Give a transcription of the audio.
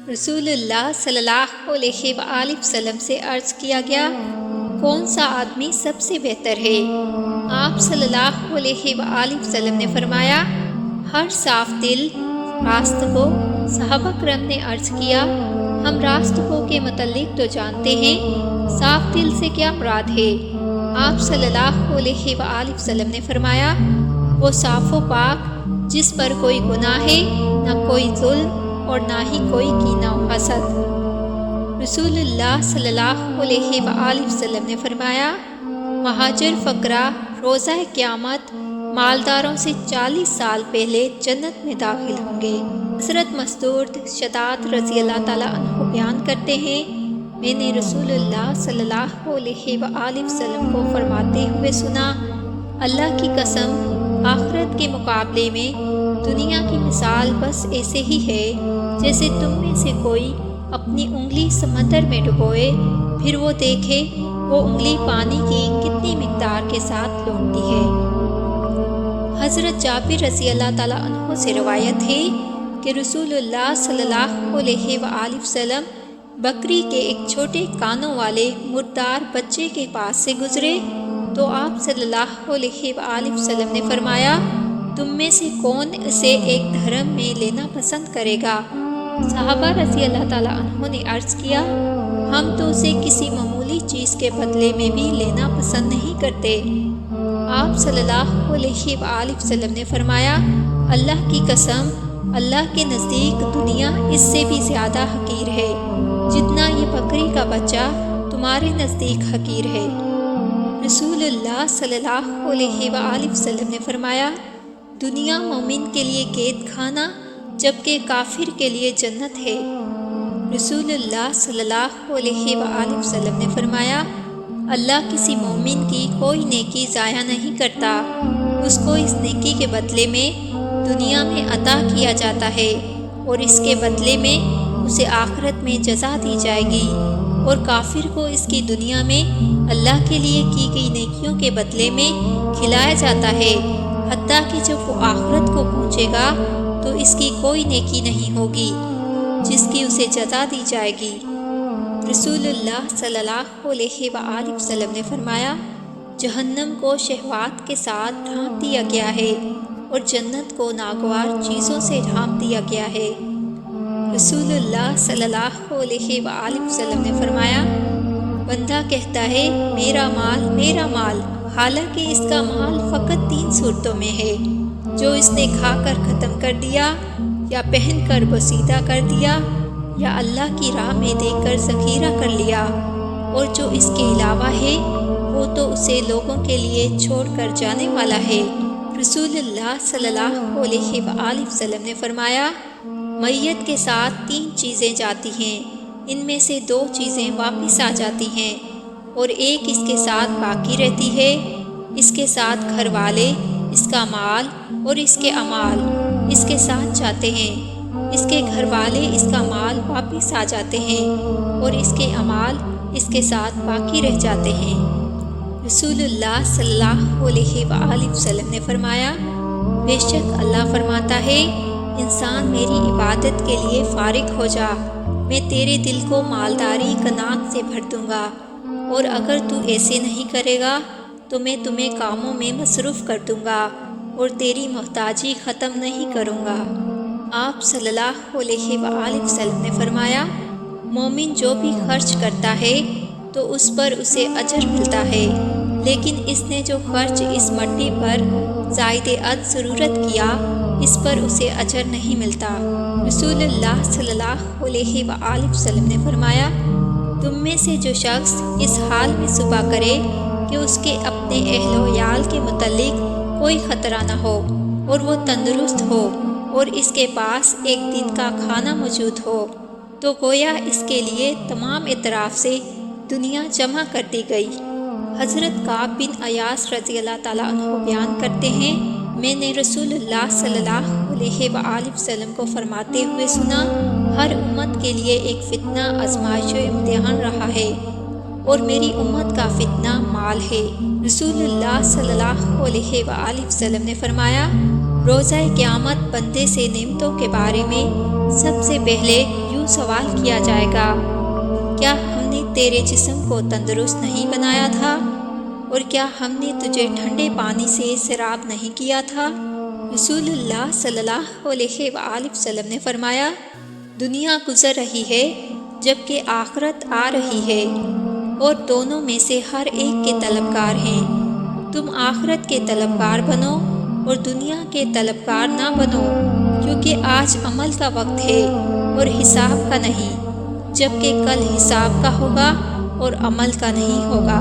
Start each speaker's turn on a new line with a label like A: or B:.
A: رسول اللہ صلی اللہ علیہ وآلہ وسلم سے عرض کیا گیا، کون سا آدمی سب سے بہتر ہے؟ آپ صلی اللہ علیہ وآلہ وسلم نے فرمایا، ہر صاف دل راست گو۔ صحابہ کرام نے عرض کیا، ہم راست گو کے متعلق تو جانتے ہیں، صاف دل سے کیا مراد ہے؟ آپ صلی اللہ علیہ وآلہ وسلم نے فرمایا، وہ صاف و پاک جس پر کوئی گناہ ہے، نہ کوئی ظلم اور نہ ہی کوئی کینہ و حسد۔ رسول اللہ صلی اللہ علیہ وآلہ وسلم نے فرمایا، مہاجر فقراء روزہ قیامت مالداروں سے 40 سال پہلے جنت میں داخل ہوں گے۔ حضرت مسعود شداد رضی اللہ تعالیٰ عنہ بیان کرتے ہیں، میں نے رسول اللہ صلی اللہ علیہ وآلہ وسلم کو فرماتے ہوئے سنا، اللہ کی قسم، آخرت کے مقابلے میں دنیا کی مثال بس ایسے ہی ہے جیسے تم میں سے کوئی اپنی انگلی سمندر میں ڈبوئے، پھر وہ دیکھے وہ انگلی پانی کی کتنی مقدار کے ساتھ لوٹتی ہے۔ حضرت جابر رضی اللہ تعالیٰ عنہ سے روایت ہے کہ رسول اللہ صلی اللہ علیہ وآلہ وسلم بکری کے ایک چھوٹے کانوں والے مردار بچے کے پاس سے گزرے تو آپ صلی اللہ علیہ وآلہ وسلم نے فرمایا، تم میں سے کون اسے ایک دھرم میں لینا پسند کرے گا؟ صحابہ رضی اللہ تعالیٰ عنہ نے عرض کیا، ہم تو اسے کسی معمولی چیز کے بدلے میں بھی لینا پسند نہیں کرتے۔ آپ صلی اللہ علیہ وآلہ وسلم نے فرمایا، اللہ کی قسم، اللہ کے نزدیک دنیا اس سے بھی زیادہ حقیر ہے جتنا یہ بکری کا بچہ تمہارے نزدیک حقیر ہے۔ رسول اللہ صلی اللہ علیہ وآلہ وسلم نے فرمایا، دنیا مومن کے لیے قید خانہ جبکہ کافر کے لیے جنت ہے۔ رسول اللہ صلی اللہ علیہ وآلہ وسلم نے فرمایا، اللہ کسی مومن کی کوئی نیکی ضائع نہیں کرتا، اس کو اس نیکی کے بدلے میں دنیا میں عطا کیا جاتا ہے اور اس کے بدلے میں اسے آخرت میں جزا دی جائے گی، اور کافر کو اس کی دنیا میں اللہ کے لیے کی گئی نیکیوں کے بدلے میں کھلایا جاتا ہے، حتیٰ کہ جب وہ آخرت کو پہنچے گا تو اس کی کوئی نیکی نہیں ہوگی جس کی اسے جزا دی جائے گی۔ رسول اللہ صلی اللہ علیہ وآلہ وسلم نے فرمایا، جہنم کو شہوات کے ساتھ ڈھانپ دیا گیا ہے اور جنت کو ناگوار چیزوں سے ڈھانپ دیا گیا ہے۔ رسول اللہ صلی اللہ علیہ وآلہ وسلم نے فرمایا، بندہ کہتا ہے میرا مال میرا مال، حالانکہ اس کا مال فقط 3 صورتوں میں ہے، جو اس نے کھا کر ختم کر دیا، یا پہن کر بسیدہ کر دیا، یا اللہ کی راہ میں دے کر ذخیرہ کر لیا، اور جو اس کے علاوہ ہے وہ تو اسے لوگوں کے لیے چھوڑ کر جانے والا ہے۔ رسول اللہ صلی اللہ علیہ وآلہ وسلم نے فرمایا، میت کے ساتھ 3 چیزیں جاتی ہیں، ان میں سے 2 چیزیں واپس آ جاتی ہیں اور ایک اس کے ساتھ باقی رہتی ہے، اس کے ساتھ گھر والے، اس کا مال اور اس کے اعمال اس کے ساتھ جاتے ہیں، اس کے گھر والے اس کا مال واپس آ جاتے ہیں اور اس کے اعمال اس کے ساتھ باقی رہ جاتے ہیں۔ رسول اللہ صلی اللہ علیہ وآلہ وسلم نے فرمایا، بے شک اللہ فرماتا ہے، انسان میری عبادت کے لیے فارغ ہو جا، میں تیرے دل کو مالداری کنات سے بھر دوں گا، اور اگر تو ایسے نہیں کرے گا تو میں تمہیں کاموں میں مصروف کر دوں گا اور تیری محتاجی ختم نہیں کروں گا۔ آپ صلی اللہ علیہ وآلہ وسلم نے فرمایا، مومن جو بھی خرچ کرتا ہے تو اس پر اسے اجر ملتا ہے، لیکن اس نے جو خرچ اس مٹی پر زائد از ضرورت کیا، اس پر اسے اجر نہیں ملتا۔ رسول اللہ صلی اللہ علیہ وآلہ وسلم نے فرمایا، تم میں سے جو شخص اس حال میں صبح کرے کہ اس کے اپنے اہل و عیال کے متعلق کوئی خطرہ نہ ہو اور وہ تندرست ہو اور اس کے پاس ایک دن کا کھانا موجود ہو، تو گویا اس کے لیے تمام اطراف سے دنیا جمع کر دی گئی۔ حضرت کعب بن ایاس رضی اللہ تعالیٰ عنہ بیان کرتے ہیں، میں نے رسول اللہ صلی اللہ علیہ وآلہ وسلم کو فرماتے ہوئے سنا، ہر امت کے لیے ایک فتنہ آزمائش و امتحان رہا ہے اور میری امت کا فتنہ مال ہے۔ رسول اللہ صلی اللہ علیہ وآلہ وسلم نے فرمایا، روزہ قیامت بندے سے نعمتوں کے بارے میں سب سے پہلے یوں سوال کیا جائے گا، کیا ہم نے تیرے جسم کو تندرست نہیں بنایا تھا؟ اور کیا ہم نے تجھے ٹھنڈے پانی سے سیراب نہیں کیا تھا؟ رسول اللہ صلی اللہ علیہ وآلہ وسلم نے فرمایا، دنیا گزر رہی ہے جبکہ آخرت آ رہی ہے، اور دونوں میں سے ہر ایک کے طلبگار ہیں۔ تم آخرت کے طلبگار بنو اور دنیا کے طلبگار نہ بنو، کیونکہ آج عمل کا وقت ہے اور حساب کا نہیں، جبکہ کل حساب کا ہوگا اور عمل کا نہیں ہوگا۔